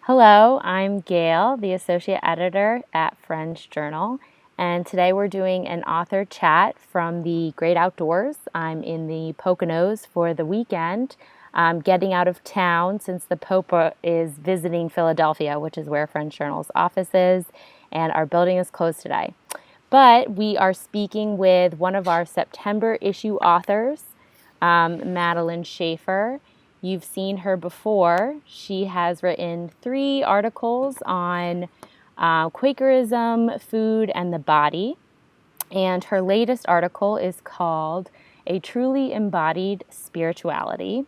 Hello, I'm Gail, the Associate Editor at Friends Journal, and today we're doing an author chat from the great outdoors. I'm in the Poconos for the weekend. I'm getting out of town since the Pope is visiting Philadelphia, which is where Friends Journal's office is, and our building is closed today. But we are speaking with one of our September issue authors, Madeline Schaefer. You've seen her before. She has written 3 articles on Quakerism, food, and the body. And her latest article is called A Truly Embodied Spirituality.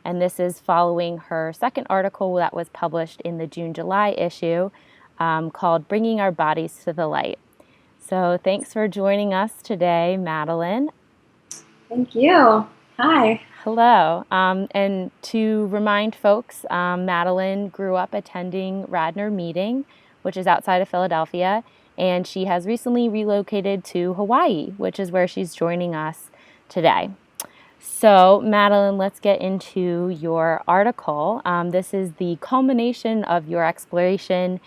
And this is following her second article that was published in the June-July issue called Bringing Our Bodies to the Light. So thanks for joining us today, Madeline. Thank you. Hi. Hello. And to remind folks, Madeline grew up attending Radnor Meeting, which is outside of Philadelphia, and she has recently relocated to Hawaii, which is where she's joining us today. So, Madeline, let's get into your article. This is the culmination of your exploration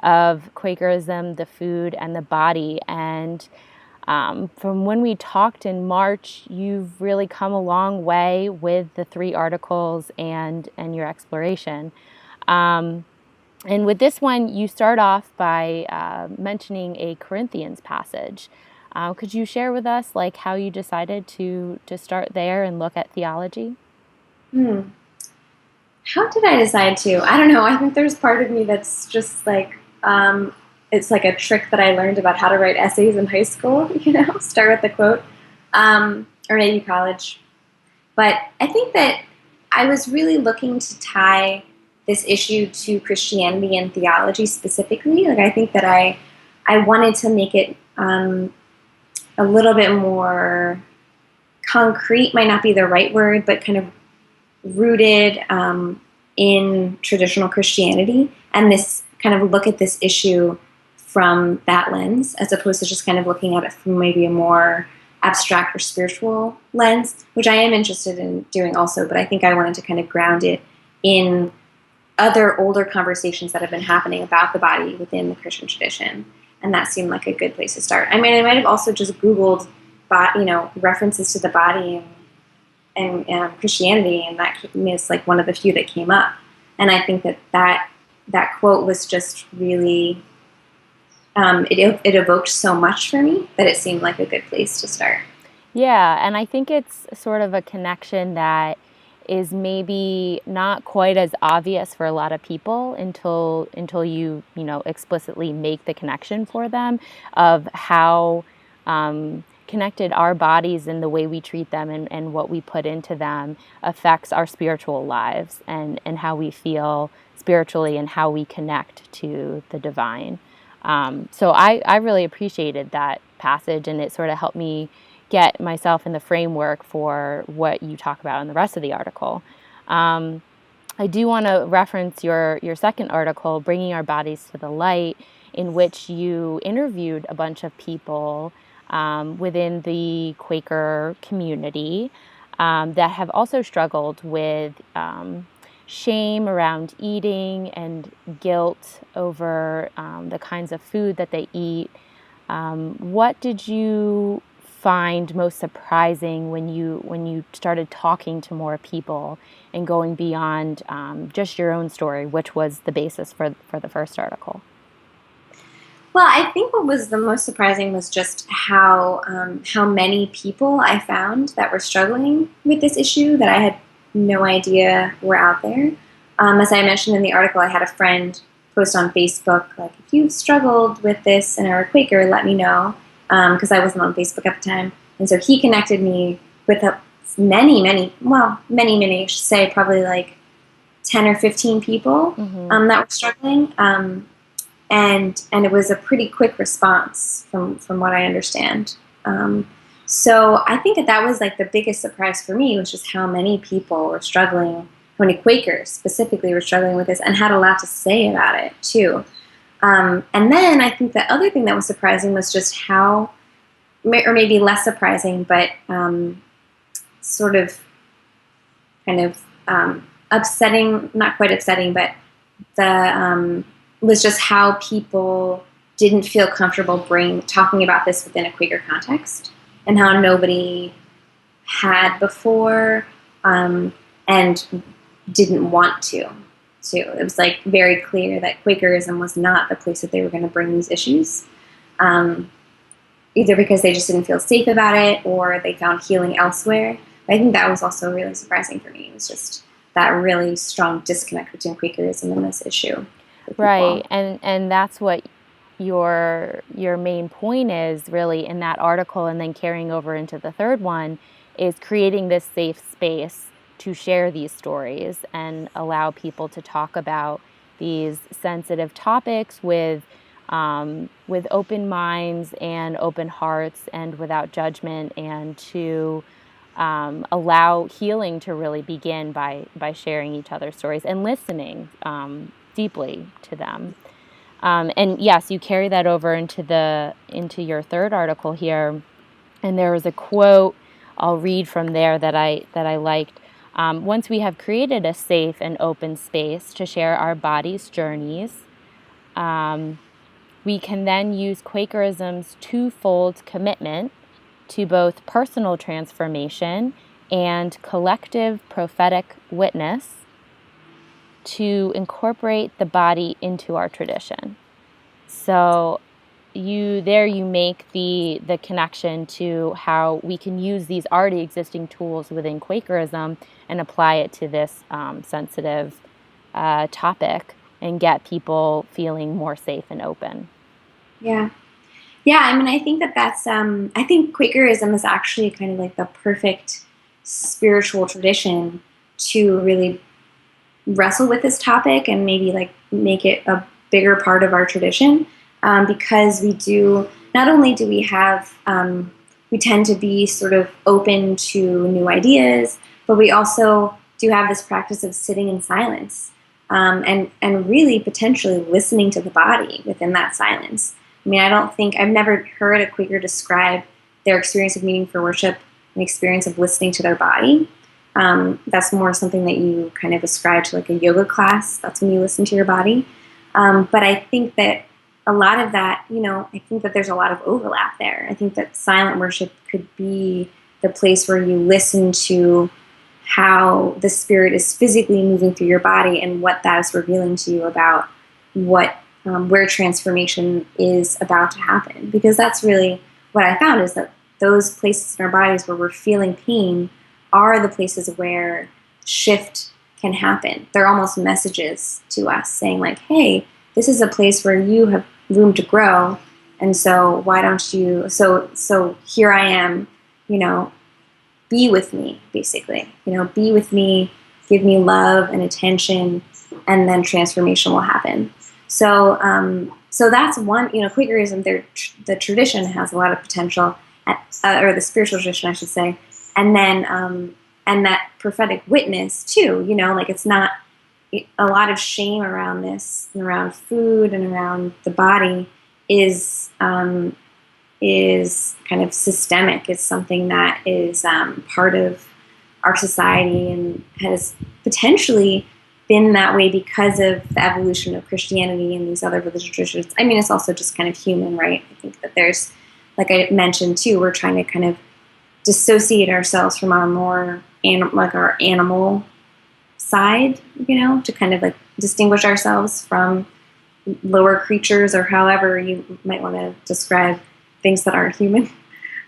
of Quakerism, the food, and the body. And from when we talked in March, you've really come a long way with the 3 articles and your exploration. Um, and with this one, you start off by mentioning a Corinthians passage. Could you share with us like how you decided to start there and look at theology? Hmm. How did I decide to? I don't know. I think there's part of me that's just like, it's like a trick that I learned about how to write essays in high school, start with the quote, or maybe college. But I think that I was really looking to tie this issue to Christianity and theology specifically. Like, I think that I wanted to make it a little bit more concrete, might not be the right word, but kind of rooted in traditional Christianity, and this kind of look at this issue from that lens, as opposed to just kind of looking at it from maybe a more abstract or spiritual lens, which I am interested in doing also, but I think I wanted to kind of ground it in other older conversations that have been happening about the body within the Christian tradition, and that seemed like a good place to start. I mean, I might have also just Googled, references to the body and Christianity, and that is like one of the few that came up. And I think that quote was just really, it evoked so much for me that it seemed like a good place to start. Yeah, and I think it's sort of a connection that is maybe not quite as obvious for a lot of people until you explicitly make the connection for them of how connected our bodies and the way we treat them and what we put into them affects our spiritual lives and how we feel spiritually and how we connect to the divine. So I really appreciated that passage, and it sort of helped me get myself in the framework for what you talk about in the rest of the article. I do want to reference your second article, Bringing Our Bodies to the Light, in which you interviewed a bunch of people within the Quaker community that have also struggled with shame around eating and guilt over the kinds of food that they eat. What did you find most surprising when you started talking to more people and going beyond just your own story, which was the basis for the first article? Well, I think what was the most surprising was just how many people I found that were struggling with this issue that I had no idea were out there. As I mentioned in the article, I had a friend post on Facebook, like, if you've struggled with this and are a Quaker, let me know, because I wasn't on Facebook at the time. And so he connected me with many, I should say, probably like 10 or 15 people Mm-hmm. that were struggling. And it was a pretty quick response from what I understand. So I think that was like the biggest surprise for me, was just how many people were struggling, how many Quakers specifically were struggling with this and had a lot to say about it too. And then I think the other thing that was surprising was just how, or maybe less surprising, but sort of kind of upsetting, not quite upsetting, but was just how people didn't feel comfortable talking about this within a Quaker context, and how nobody had before, and didn't want to. It was like very clear that Quakerism was not the place that they were going to bring these issues, either because they just didn't feel safe about it or they found healing elsewhere. But I think that was also really surprising for me. It was just that really strong disconnect between Quakerism and this issue. Right, and that's what your main point is really in that article, and then carrying over into the third one is creating this safe space to share these stories and allow people to talk about these sensitive topics with open minds and open hearts and without judgment, and to allow healing to really begin by sharing each other's stories and listening deeply to them. And yes, you carry that over into your third article here. And there was a quote I'll read from there that I liked. Once we have created a safe and open space to share our bodies' journeys, we can then use Quakerism's twofold commitment to both personal transformation and collective prophetic witness to incorporate the body into our tradition. So you make the connection to how we can use these already existing tools within Quakerism and apply it to this sensitive topic and get people feeling more safe and open. Yeah. Yeah, I mean, I think that's, I think Quakerism is actually kind of like the perfect spiritual tradition to really wrestle with this topic and maybe like make it a bigger part of our tradition, because not only do we have, we tend to be sort of open to new ideas, but we also do have this practice of sitting in silence, and really potentially listening to the body within that silence. I mean, I've never heard a Quaker describe their experience of meeting for worship, an experience of listening to their body. That's more something that you kind of ascribe to like a yoga class. That's when you listen to your body. But I think that a lot of that, I think that there's a lot of overlap there. I think that silent worship could be the place where you listen to how the spirit is physically moving through your body and what that is revealing to you about where transformation is about to happen. Because that's really what I found, is that those places in our bodies where we're feeling pain are the places where shift can happen. They're almost messages to us saying like, hey, this is a place where you have room to grow. And so why don't you, so here I am, be with me, basically, be with me, give me love and attention, and then transformation will happen. So that's one, Quakerism, the tradition has a lot of potential, or the spiritual tradition, I should say. And then, and that prophetic witness too, like it's not a lot of shame around this, and around food and around the body is kind of systemic. It's something that is part of our society and has potentially been that way because of the evolution of Christianity and these other religious traditions. I mean, it's also just kind of human, right? I think that there's, like I mentioned too, we're trying to kind of dissociate ourselves from our more our animal side, to kind of like distinguish ourselves from lower creatures, or however you might want to describe things that aren't human.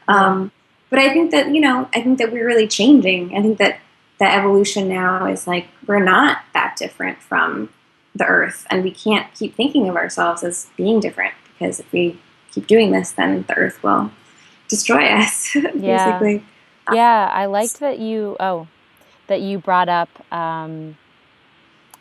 But I think that, we're really changing. I think that the evolution now is like, we're not that different from the earth, and we can't keep thinking of ourselves as being different, because if we keep doing this, then the earth will destroy us, basically. Yeah, I liked that you brought up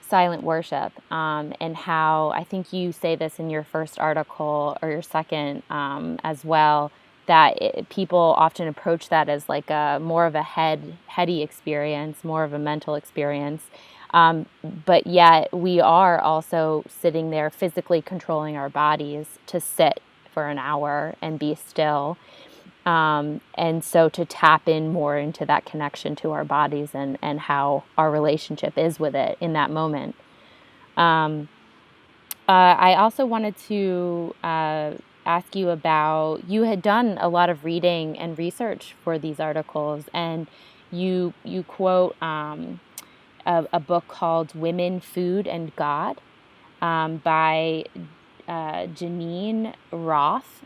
silent worship, and how, I think you say this in your first article or your second as well, that people often approach that as like more of a heady experience, more of a mental experience. But yet we are also sitting there physically controlling our bodies to sit for an hour and be still. And so to tap in more into that connection to our bodies and how our relationship is with it in that moment. I also wanted to ask you about, you had done a lot of reading and research for these articles, and you quote a book called Women, Food, and God by Janine Roth.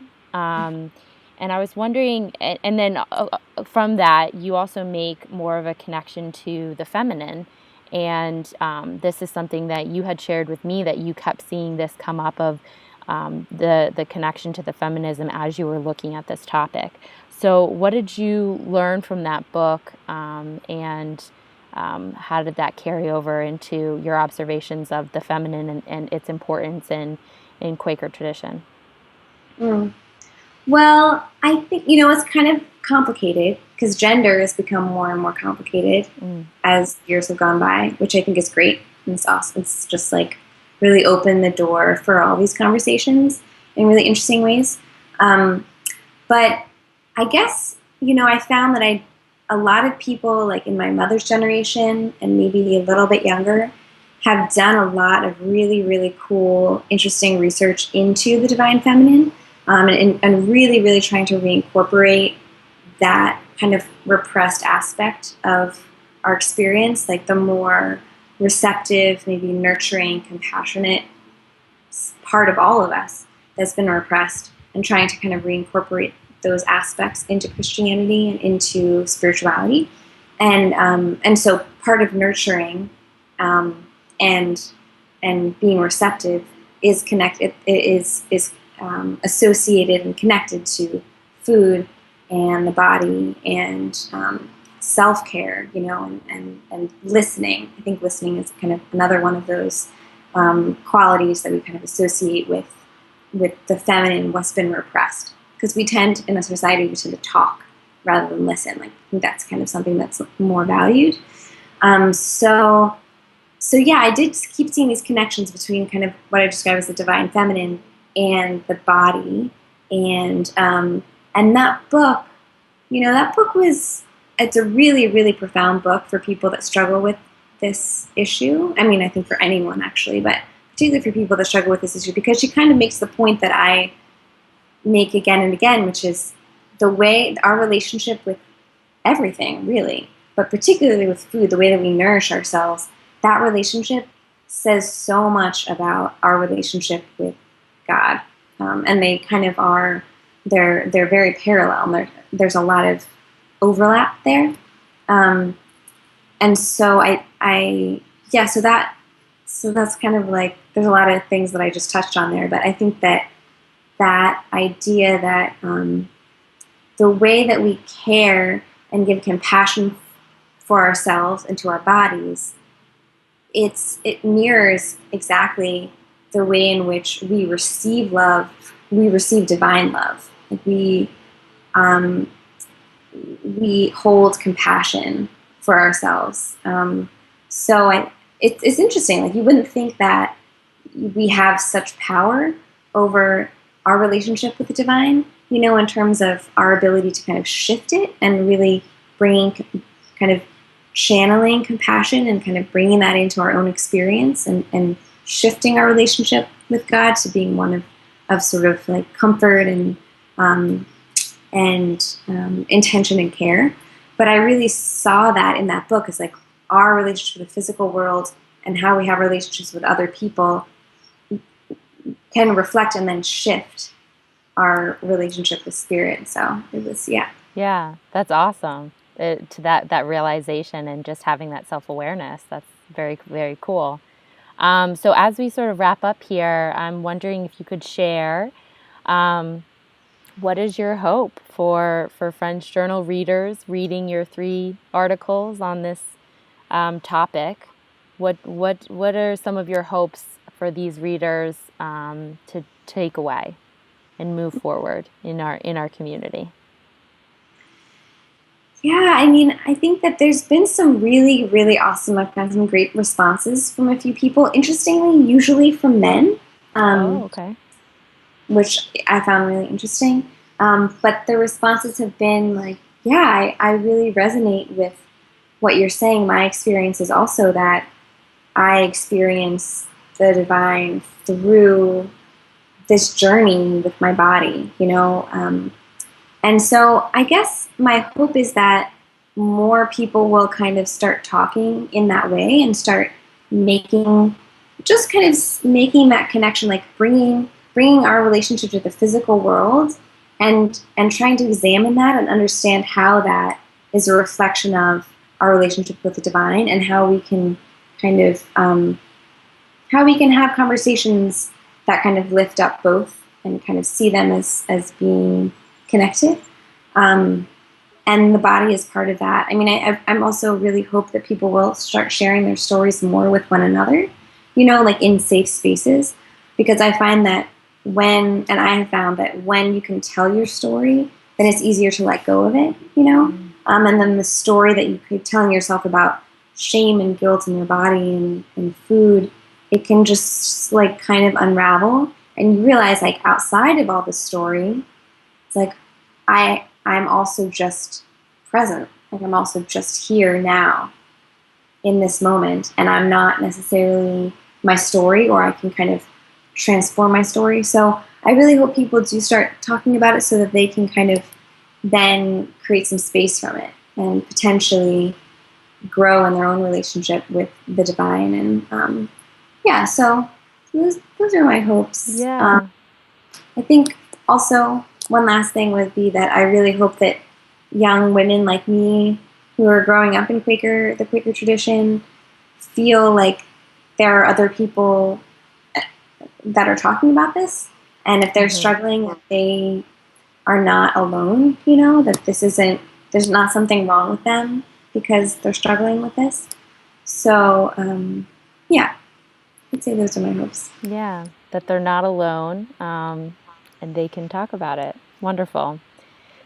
And I was wondering, and then from that, you also make more of a connection to the feminine. And this is something that you had shared with me, that you kept seeing this come up of the connection to the feminism as you were looking at this topic. So what did you learn from that book, and how did that carry over into your observations of the feminine and its importance in Quaker tradition? Mm. Well, I think, it's kind of complicated because gender has become more and more complicated Mm. as years have gone by, which I think is great. And it's awesome. It's just like really opened the door for all these conversations in really interesting ways. But I guess, I found that a lot of people, like in my mother's generation and maybe a little bit younger, have done a lot of really, really cool, interesting research into the divine feminine, and really, really trying to reincorporate that kind of repressed aspect of our experience, like the more receptive, maybe nurturing, compassionate part of all of us that's been repressed, and trying to kind of reincorporate those aspects into Christianity and into spirituality. And so part of nurturing, and being receptive is connected, is associated and connected to food and the body, and self-care, and listening. I think listening is kind of another one of those qualities that we kind of associate with the feminine, what's been repressed. Because we tend, in a society, we tend to talk rather than listen. Like, I think that's kind of something that's more valued. So yeah, I did keep seeing these connections between kind of what I describe as the divine feminine and the body, and that book, it's a really, really profound book for people that struggle with this issue. I mean, I think for anyone actually, but particularly for people that struggle with this issue, because she kind of makes the point that I make again and again, which is the way our relationship with everything, really, but particularly with food, the way that we nourish ourselves, that relationship says so much about our relationship with God. And they kind of are, they're very parallel. There's a lot of overlap there. And so so that's kind of like, there's a lot of things that I just touched on there, but I think that idea that the way that we care and give compassion for ourselves and to our bodies, it mirrors exactly the way in which we receive love. We receive divine love. Like we hold compassion for ourselves. It's interesting. Like, you wouldn't think that we have such power over our relationship with the divine, in terms of our ability to kind of shift it and really bringing, kind of channeling compassion and kind of bringing that into our own experience, and shifting our relationship with God to being one of sort of like comfort and intention and care. But I really saw that in that book as like our relationship with the physical world and how we have relationships with other people can reflect and then shift our relationship with spirit. So it was, yeah. Yeah, that's awesome. To that realization and just having that self-awareness, that's very, very cool. So as we sort of wrap up here, I'm wondering if you could share, what is your hope for French Journal readers reading your 3 articles on this topic? What are some of your hopes for these readers to take away and move forward in our community? Yeah, I mean, I think that there's been some really, really awesome, I've gotten some great responses from a few people. Interestingly, usually from men, Okay. which I found really interesting. But the responses have been like, yeah, I really resonate with what you're saying. My experience is also that I experience the divine through this journey with my body, and so I guess my hope is that more people will kind of start talking in that way and start making, just kind of making that connection, like bringing our relationship to the physical world, and trying to examine that and understand how that is a reflection of our relationship with the divine, and how we can kind of how we can have conversations that kind of lift up both and kind of see them as being connected. And the body is part of that. I mean, I'm also really hope that people will start sharing their stories more with one another, like in safe spaces, because I find that and I have found that when you can tell your story, then it's easier to let go of it, and then the story that you keep telling yourself about shame and guilt in your body and food, it can just like kind of unravel, and you realize like outside of all the story, it's like I'm also just present. Like I'm also just here now in this moment, and I'm not necessarily my story, or I can kind of transform my story. So I really hope people do start talking about it so that they can kind of then create some space from it and potentially grow in their own relationship with the divine. And so those are my hopes. Yeah. I think also one last thing would be that I really hope that young women like me who are growing up in the Quaker tradition feel like there are other people that are talking about this, and if they're struggling, that they are not alone, that there's not something wrong with them because they're struggling with this. So, I'd say those are my hopes. Yeah, that they're not alone, and they can talk about it. Wonderful.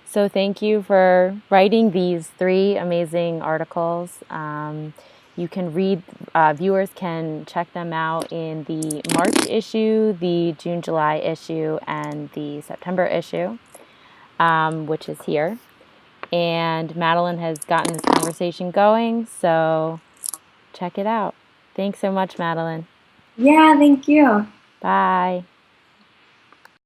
So thank you for writing these 3 amazing articles. You can read, viewers can check them out in the March issue, the June, July issue, and the September issue, which is here. And Madeline has gotten this conversation going, so check it out. Thanks so much, Madeline. Yeah, thank you. Bye.